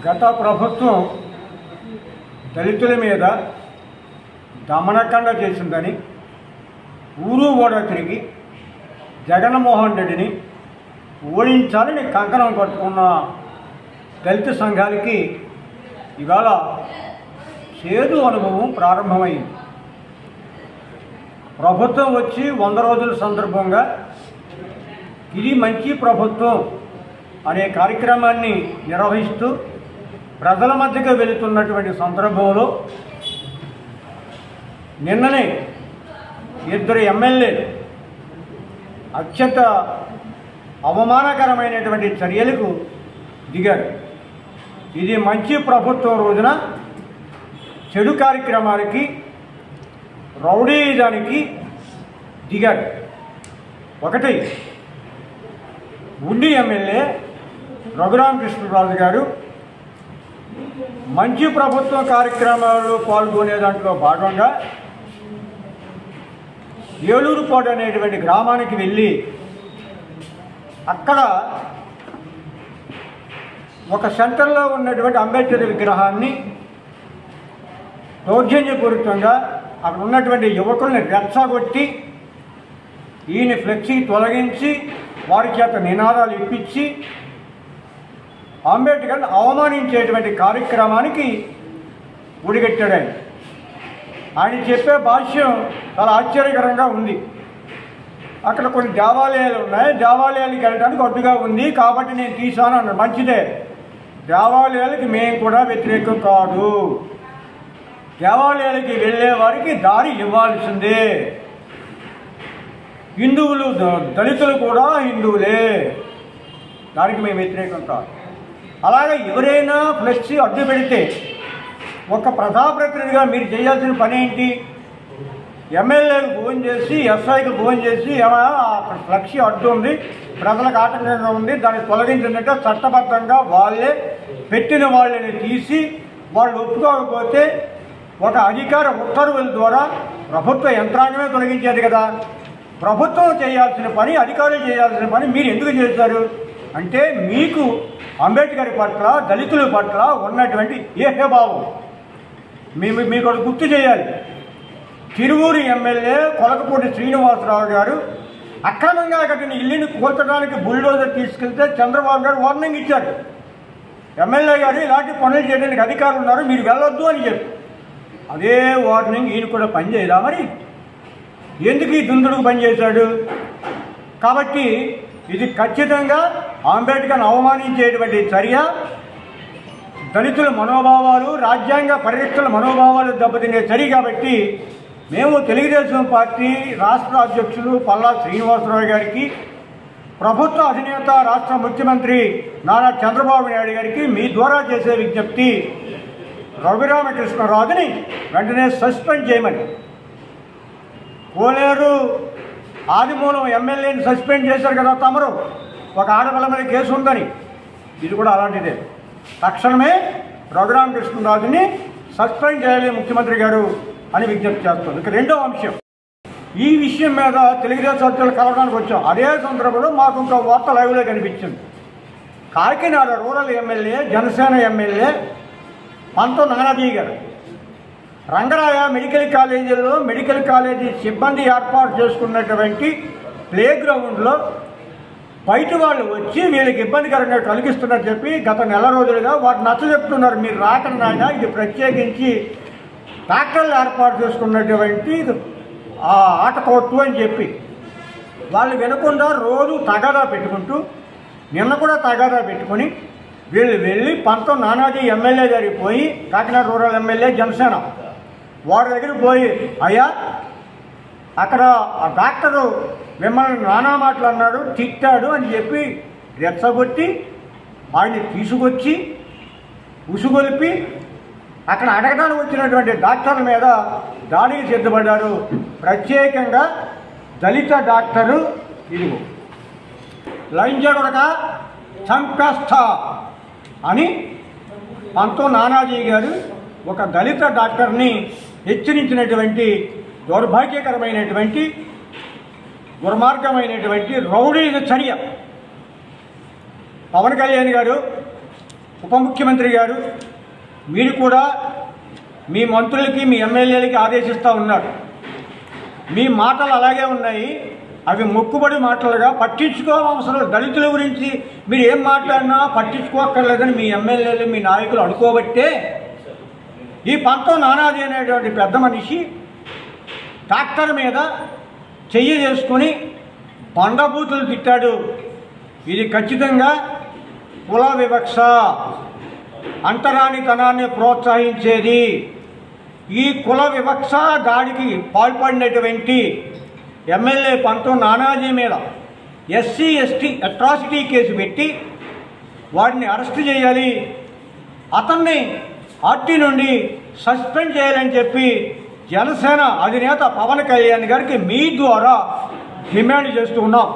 గత ప్రభుత్వం దళితుల మీద దమనకాండ చేసిందని ఊరు ఓడ తిరిగి జగన్మోహన్ రెడ్డిని ఓడించాలని కంకణం కట్టుకున్న దళిత సంఘాలకి ఇవాళ చేదు అనుభవం ప్రారంభమైంది. ప్రభుత్వం వచ్చి 100 రోజుల సందర్భంగా ఇది మంచి ప్రభుత్వం అనే కార్యక్రమాన్ని నిర్వహిస్తూ ప్రజల మధ్యకు వెళుతున్నటువంటి సందర్భంలో నిన్ననే 2 ఎమ్మెల్యేలు అత్యంత అవమానకరమైనటువంటి చర్యలకు దిగారు. ఇది మంచి ప్రభుత్వం రోజున చెడు కార్యక్రమాలకి రౌడీజానికి దిగారు. ఒకటి ఉండి ఎమ్మెల్యే రఘురామకృష్ణరాజు గారు మంచి ప్రభుత్వ కార్యక్రమాల్లో పాల్గొనే దాంట్లో భాగంగా ఏలూరుపాడు అనేటువంటి గ్రామానికి వెళ్ళి అక్కడ ఒక సెంటర్లో ఉన్నటువంటి అంబేద్కర్ విగ్రహాన్ని దౌర్జన్యపూరితంగా అక్కడ ఉన్నటువంటి యువకుల్ని రెచ్చగొట్టి ఈయన ఫ్లెక్సీ తొలగించి వారి చేత నినాదాలు ఇప్పించి అంబేద్కర్ని అవమానించేటువంటి కార్యక్రమానికి ఒడిగట్టాడు. ఆయన చెప్పే భాష్యం చాలా ఆశ్చర్యకరంగా ఉంది. అక్కడ కొన్ని దేవాలయాలు ఉన్నాయి, దేవాలయాలకు వెళ్ళడానికి అడ్డుగా ఉంది కాబట్టి నేను తీశాను అన్నాడు. మంచిదే, దేవాలయాలకి మేము కూడా వ్యతిరేకం కాదు. దేవాలయాలకి వెళ్ళే వారికి దారి ఇవ్వాల్సిందే. హిందువులు దళితులు కూడా హిందువులే, దానికి మేము వ్యతిరేకం కాదు. అలాగే ఎవరైనా ఫ్లెక్సీ అడ్డు పెడితే ఒక ప్రజాప్రతినిధిగా మీరు చేయాల్సిన పని ఏంటి? ఎమ్మెల్యేలకు ఫోన్ చేసి ఎస్ఐకి ఫోన్ చేసి ఫ్లెక్సీ అడ్డు ఉంది, ప్రజలకు ఆటంకంగా ఉంది, దాన్ని తొలగించిందంటే చట్టబద్ధంగా వాళ్ళే పెట్టిన వాళ్ళని తీసి వాళ్ళు ఒప్పుకోకపోతే ఒక అధికార ఉత్తర్వుల ద్వారా ప్రభుత్వ యంత్రాంగమే తొలగించేది కదా. ప్రభుత్వం చేయాల్సిన పని, అధికారులు చేయాల్సిన పని మీరు ఎందుకు చేశారు అంటే మీకు అంబేద్కర్ పట్ల దళితుల పట్ల ఉన్నటువంటి ఏహభావం మీకు అది గుర్తు చేయాలి. తిరువూరు ఎమ్మెల్యే కొలకపూడి శ్రీనివాసరావు గారు అక్రమంగా కట్టిన ఇల్లుని కూల్చడానికి బుల్డోజర్ తీసుకెళ్తే చంద్రబాబు గారు వార్నింగ్ ఇచ్చారు. ఎమ్మెల్యే గారు ఇలాంటి పనులు చేయడానికి అధికారులు ఉన్నారు, మీరు వెళ్ళొద్దు అని చెప్పి. అదే వార్నింగ్ ఈయన కూడా పనిచేయదా? మరి ఎందుకు ఈ దుందుడుకు పనిచేశాడు? కాబట్టి ఇది ఖచ్చితంగా అంబేద్కర్ని అవమానించేటువంటి చర్య. దళితుల మనోభావాలు, రాజ్యాంగ పరిరక్షణ మనోభావాలు దెబ్బతినే చర్య. కాబట్టి మేము తెలుగుదేశం పార్టీ రాష్ట్ర అధ్యక్షులు పల్లా శ్రీనివాసరావు గారికి, ప్రభుత్వ అధినేత రాష్ట్ర ముఖ్యమంత్రి నారా చంద్రబాబు నాయుడు గారికి మీ ద్వారా చేసే విజ్ఞప్తి, రఘురామకృష్ణరాజుని వెంటనే సస్పెండ్ చేయమని. కోనేరు ఆదిమూలం ఎమ్మెల్యేని సస్పెండ్ చేశారు కదా తమరు, ఒక ఆడపిల్ల మీద కేసు ఉందని. ఇది కూడా అలాంటిదే. తక్షణమే రఘురామకృష్ణరాజుని సస్పెండ్ చేయాలి ముఖ్యమంత్రి గారు అని విజ్ఞప్తి చేస్తుంది. ఇక రెండో అంశం, ఈ విషయం మీద తెలుగుదేశం సభ్యులు కలవడానికి వచ్చాం. అదే సందర్భంలో మాకు ఇంకో వార్త లైవ్లో కనిపించింది. Kakinada rural MLA, Janasena MLA Pantho Nanaji గారు రంగరాయ మెడికల్ కాలేజీలో మెడికల్ కాలేజీ సిబ్బంది ఏర్పాటు చేసుకున్నటువంటి ప్లే గ్రౌండ్లో బయట వాళ్ళు వచ్చి వీళ్ళకి ఇబ్బందికరంగా కలిగిస్తున్నారు చెప్పి గత నెల రోజులుగా వారు నచ్చజెప్తున్నారు. మీరు రాకండి నాయన, ఇది ప్రత్యేకించి డాక్టర్లు ఏర్పాటు చేసుకున్నటువంటి ఆట కోర్టు అని చెప్పి వాళ్ళు వినకుండా రోజు తగాదా పెట్టుకుంటూ, నిన్న కూడా తగాదా పెట్టుకొని వీళ్ళు వెళ్ళి పంతో నానాజీ ఎమ్మెల్యే దగ్గరికి పోయి, కాకినాడ రూరల్ ఎమ్మెల్యే జనసేన వాడి దగ్గరికి పోయి, అయ్యా అక్కడ ఆ డాక్టరు మిమ్మల్ని నానా మాటలు అన్నాడు, తిట్టాడు అని చెప్పి రెచ్చగొట్టి వాడిని తీసుకొచ్చి ఉసుగొలిపి అక్కడ అడగడానికి వచ్చినటువంటి డాక్టర్ల మీద దాడికి సిద్ధపడ్డారు. ప్రత్యేకంగా దళిత డాక్టరు ఇదిగో లంజగొడక చంపేస్తా అని పంతో నానాజీ గారు ఒక దళిత డాక్టర్ని హెచ్చరించినటువంటి దౌర్భాగ్యకరమైనటువంటి దుర్మార్గమైనటువంటి రౌడీ చర్య. పవన్ కళ్యాణ్ గారు ఉప ముఖ్యమంత్రి గారు మీరు కూడా మీ మంత్రులకి మీ ఎమ్మెల్యేలకి ఆదేశిస్తూ ఉన్నారు. మీ మాటలు అలాగే ఉన్నాయి, అవి మొక్కుబడి మాటలుగా పట్టించుకోవలసిన దళితుల గురించి మీరు ఏం మాట్లాడినా పట్టించుకోక్కర్లేదని మీ ఎమ్మెల్యేలు మీ నాయకులు అనుకోబట్టే ఈ పంతం నానాజీ అనేటువంటి పెద్ద మనిషి ట్రాక్టర్ మీద చెయ్యి చేసుకుని బండబూతులు తిట్టాడు. ఇది ఖచ్చితంగా కుల వివక్ష, అంటరానితనాన్ని ప్రోత్సహించేది. ఈ కుల వివక్ష దాడికి పాల్పడినటువంటి ఎమ్మెల్యే పంతం నానాజీ మీద ఎస్సీ ఎస్టీ అట్రాసిటీ కేసు పెట్టి వాడిని అరెస్ట్ చేయాలి, అతన్ని పార్టీ నుండి సస్పెండ్ చేయాలని చెప్పి జనసేన అధినేత పవన్ కళ్యాణ్ గారికి మీ ద్వారా డిమాండ్ చేస్తూ ఉన్నాం.